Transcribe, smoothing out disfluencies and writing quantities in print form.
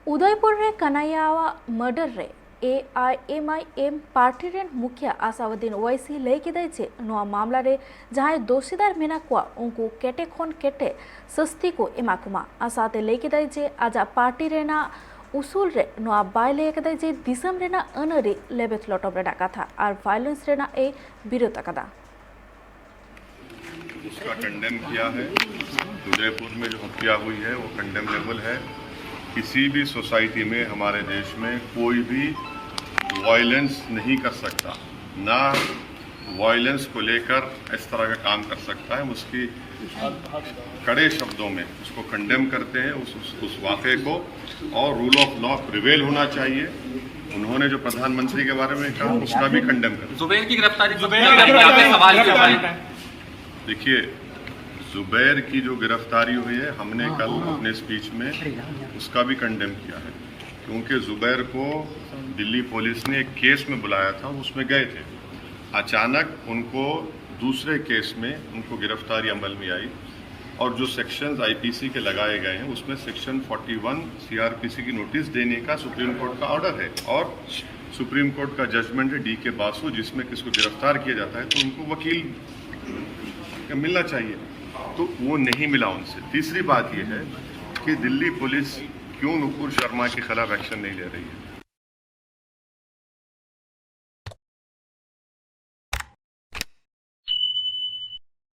उदयपुर रे कन्हैयावा मर्डर रे AIMIM party rain मुखिया आसाउद्दीन ओवैसी लई किदे छे नोआ मामला रे जहां दोषीदार मेना कुआ उनको केटे खोन केटे सस्ती को एमाकुमा आसाते लई किदे छे आजा पार्टी रेना उसूल रे नोआ बाय लई किदे छे दिसम रेना अनरी लेबेथ लटोब रे कथा और वायलेंस रेना ए विरोध कदा उसका कंडेम किया है। उदयपुर में जो हत्या हुई है वो कंडेमनेबल है। किसी भी सोसाइटी में हमारे देश में कोई भी वायलेंस नहीं कर सकता, ना वायलेंस को लेकर इस तरह का काम कर सकता है। उसकी कड़े शब्दों में उसको कंडेम करते हैं उस वाक़े को, और रूल ऑफ लॉ प्रिवेल होना चाहिए। उन्होंने जो प्रधानमंत्री के बारे में कहा उसका भी कंडेम कर। जुबैर की गिरफ्तारी पे सवाल किया। देखिए, जुबैर की जो गिरफ्तारी हुई है हमने कल अपने स्पीच में उसका भी कंडेम किया है, क्योंकि जुबैर को दिल्ली पुलिस ने एक केस में बुलाया था, उसमें गए थे। अचानक उनको दूसरे केस में उनको गिरफ्तारी अमल में आई, और जो सेक्शंस आईपीसी के लगाए गए हैं उसमें सेक्शन 41 सीआरपीसी की नोटिस देने का सुप्रीम कोर्ट का ऑर्डर है, और सुप्रीम कोर्ट का जजमेंट है डीके बासु, जिसमें किसको गिरफ्तार किया जाता है तो उनको वकील मिलना चाहिए, तो वो नहीं मिला उनसे। तीसरी बात यह है कि दिल्ली पुलिस क्यों नुपुर शर्मा के खिलाफ एक्शन नहीं ले रही है।